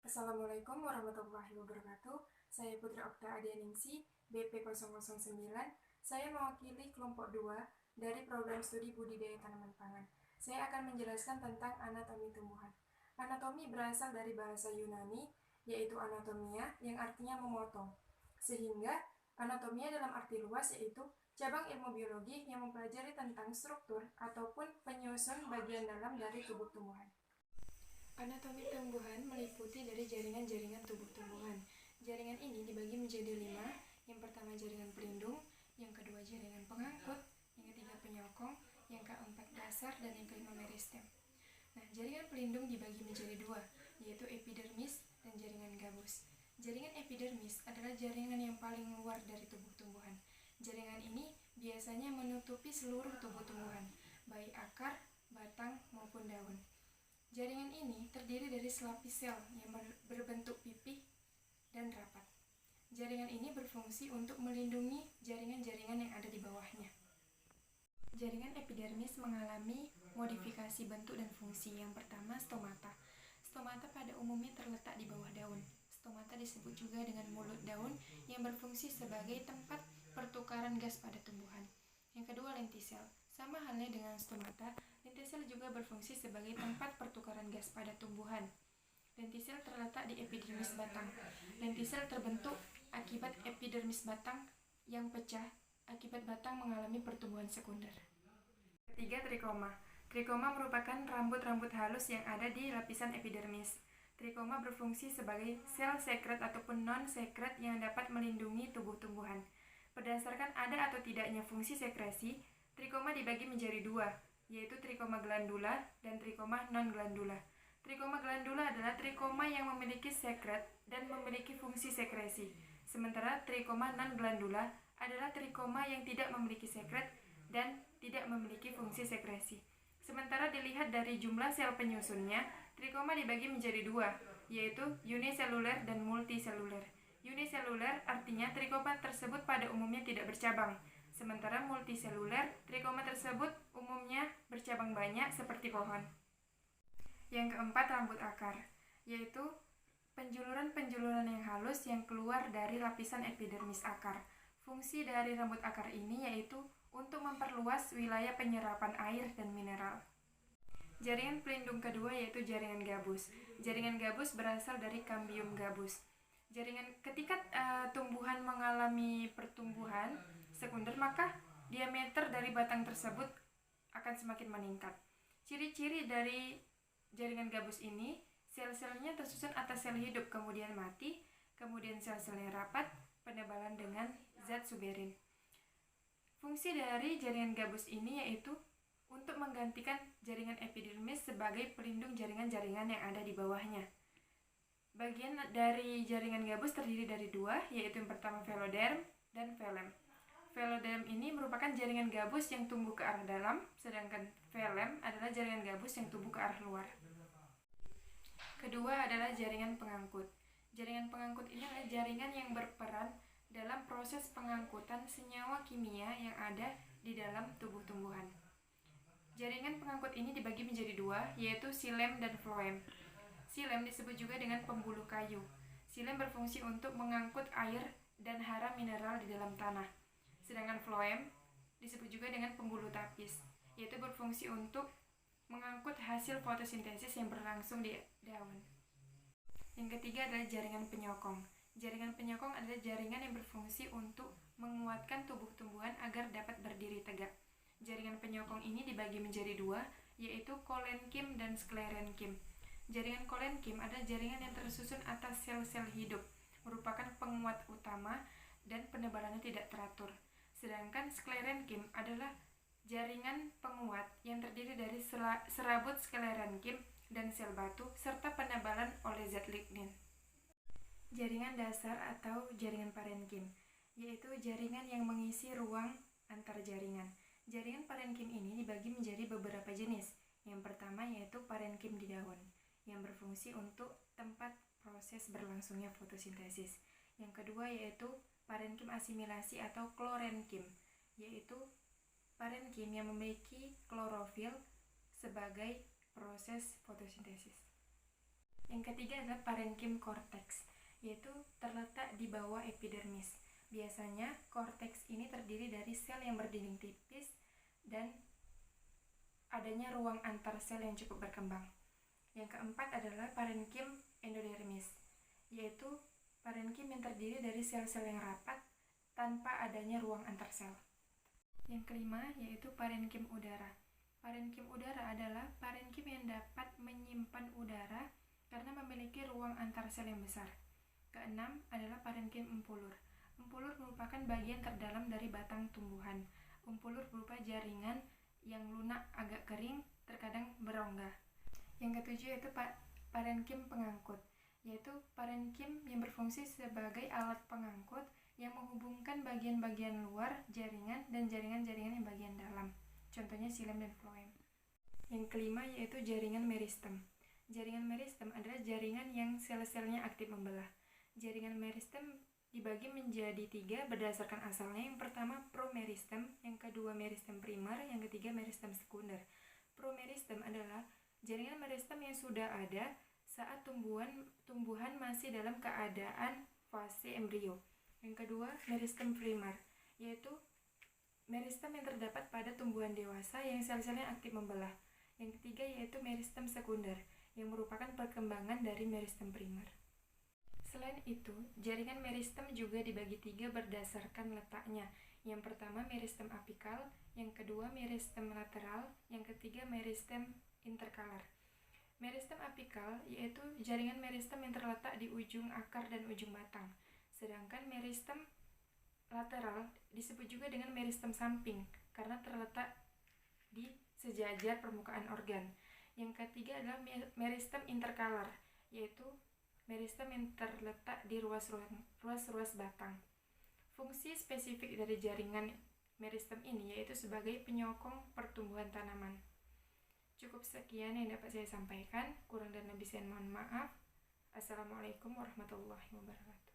Assalamualaikum warahmatullahi wabarakatuh. Saya Putri Okta Adianingsi, BP009. Saya mewakili kelompok 2 dari program studi budidaya tanaman pangan. Saya akan menjelaskan tentang anatomi tumbuhan. Anatomi berasal dari bahasa Yunani, yaitu anatomia, yang artinya memotong. Sehingga anatomia dalam arti luas yaitu cabang ilmu biologi yang mempelajari tentang struktur ataupun penyusun bagian dalam dari tubuh tumbuhan. Anatomi tumbuhan meliputi dari jaringan-jaringan tubuh tumbuhan. Jaringan ini dibagi menjadi 5. Yang pertama jaringan pelindung, yang kedua jaringan pengangkut, yang ketiga penyokong, yang keempat dasar, dan yang kelima meristem. Nah, jaringan pelindung dibagi menjadi 2, yaitu epidermis dan jaringan gabus. Jaringan epidermis adalah jaringan yang paling luar dari tubuh tumbuhan. Jaringan ini biasanya menutupi seluruh tubuh tumbuhan, baik akar, batang, maupun daun. Jaringan ini terdiri dari selapis sel yang berbentuk pipih dan rapat. Jaringan ini berfungsi untuk melindungi jaringan-jaringan yang ada di bawahnya. Jaringan epidermis mengalami modifikasi bentuk dan fungsi. Yang pertama, stomata. Stomata pada umumnya terletak di bawah daun. Stomata disebut juga dengan mulut daun yang berfungsi sebagai tempat pertukaran gas pada tumbuhan. Yang kedua, lentisel. Sama halnya dengan stomata, lentisel juga berfungsi sebagai tempat pertukaran gas pada tumbuhan. Lentisel terletak di epidermis batang. Lentisel terbentuk akibat epidermis batang yang pecah akibat batang mengalami pertumbuhan sekunder. Ketiga, trikoma. Trikoma merupakan rambut-rambut halus yang ada di lapisan epidermis. Trikoma berfungsi sebagai sel sekret ataupun non-sekret yang dapat melindungi tubuh tumbuhan. Berdasarkan ada atau tidaknya fungsi sekresi, trikoma dibagi menjadi 2, yaitu trikoma glandula dan trikoma non-glandula. Trikoma glandula adalah trikoma yang memiliki sekret dan memiliki fungsi sekresi, sementara trikoma non-glandula adalah trikoma yang tidak memiliki sekret dan tidak memiliki fungsi sekresi. Sementara dilihat dari jumlah sel penyusunnya, trikoma dibagi menjadi 2, yaitu uniseluler dan multiseluler. Uniseluler artinya trikoma tersebut pada umumnya tidak bercabang, sementara multiseluler, trikoma tersebut umumnya bercabang banyak seperti pohon. Yang keempat, rambut akar, yaitu penjuluran-penjuluran yang halus yang keluar dari lapisan epidermis akar. Fungsi dari rambut akar ini yaitu untuk memperluas wilayah penyerapan air dan mineral. Jaringan pelindung kedua yaitu jaringan gabus. Jaringan gabus berasal dari Cambium gabus. Ketika tumbuhan mengalami pertumbuhan sekunder, maka diameter dari batang tersebut akan semakin meningkat. Ciri-ciri dari jaringan gabus ini, sel-selnya tersusun atas sel hidup, kemudian mati, kemudian sel-selnya rapat, penebalan dengan zat suberin. Fungsi dari jaringan gabus ini yaitu untuk menggantikan jaringan epidermis sebagai pelindung jaringan-jaringan yang ada di bawahnya. Bagian dari jaringan gabus terdiri dari 2, yaitu yang pertama veloderm dan velem. Veloderm ini merupakan jaringan gabus yang tumbuh ke arah dalam, sedangkan velem adalah jaringan gabus yang tumbuh ke arah luar. Kedua adalah jaringan pengangkut. Jaringan pengangkut ini adalah jaringan yang berperan dalam proses pengangkutan senyawa kimia yang ada di dalam tubuh tumbuhan. Jaringan pengangkut ini dibagi menjadi 2, yaitu xilem dan floem. Xilem disebut juga dengan pembuluh kayu. Xilem berfungsi untuk mengangkut air dan hara mineral di dalam tanah. Sedangkan floem disebut juga dengan pembuluh tapis, yaitu berfungsi untuk mengangkut hasil fotosintesis yang berlangsung di daun. Yang ketiga adalah jaringan penyokong. Jaringan penyokong adalah jaringan yang berfungsi untuk menguatkan tubuh tumbuhan agar dapat berdiri tegak. Jaringan penyokong ini dibagi menjadi 2, yaitu kolenkim dan sklerenkim. Jaringan kolenkim adalah jaringan yang tersusun atas sel-sel hidup, merupakan penguat utama dan penebalannya tidak teratur. Sedangkan sklerenkim adalah jaringan penguat yang terdiri dari serabut sklerenkim dan sel batu serta penebalan oleh zat lignin. Jaringan dasar atau jaringan parenkim, yaitu jaringan yang mengisi ruang antar jaringan. Jaringan parenkim ini dibagi menjadi beberapa jenis. Yang pertama yaitu parenkim di daun, yang berfungsi untuk tempat proses berlangsungnya fotosintesis. Yang kedua yaitu parenkim asimilasi atau klorenkim, yaitu parenkim yang memiliki klorofil sebagai proses fotosintesis. Yang ketiga adalah parenkim korteks, yaitu terletak di bawah epidermis. Biasanya korteks ini terdiri dari sel yang berdinding tipis dan adanya ruang antar sel yang cukup berkembang. Yang keempat adalah parenkim endodermis, yaitu parenkim yang terdiri dari sel-sel yang rapat tanpa adanya ruang antar sel. Yang kelima yaitu parenkim udara. Parenkim udara adalah parenkim yang dapat menyimpan udara karena memiliki ruang antar sel yang besar. Keenam adalah parenkim empulur. Empulur merupakan bagian terdalam dari batang tumbuhan. Empulur berupa jaringan yang lunak agak kering, terkadang berongga. Yang ketujuh yaitu parenkim pengangkut, yaitu parenkim yang berfungsi sebagai alat pengangkut yang menghubungkan bagian-bagian luar jaringan dan jaringan-jaringan yang bagian dalam. Contohnya xilem dan floem. Yang kelima yaitu jaringan meristem. Jaringan meristem adalah jaringan yang sel-selnya aktif membelah. Jaringan meristem dibagi menjadi 3 berdasarkan asalnya. Yang pertama promeristem, yang kedua meristem primer, yang ketiga meristem sekunder. Promeristem adalah jaringan meristem yang sudah ada saat tumbuhan masih dalam keadaan fase embrio. Yang kedua meristem primer, yaitu meristem yang terdapat pada tumbuhan dewasa yang sel-selnya aktif membelah. Yang ketiga yaitu meristem sekunder, yang merupakan perkembangan dari meristem primer. Selain itu, jaringan meristem juga dibagi 3 berdasarkan letaknya. Yang pertama meristem apikal, yang kedua meristem lateral, yang ketiga meristem interkalar. Meristem apikal yaitu jaringan meristem yang terletak di ujung akar dan ujung batang. Sedangkan meristem lateral disebut juga dengan meristem samping karena terletak di sejajar permukaan organ. Yang ketiga adalah meristem interkalar, yaitu meristem yang terletak di ruas-ruas batang. Fungsi spesifik dari jaringan meristem ini yaitu sebagai penyokong pertumbuhan tanaman. Cukup sekian yang dapat saya sampaikan, kurang dan lebih saya mohon maaf. Assalamualaikum warahmatullahi wabarakatuh.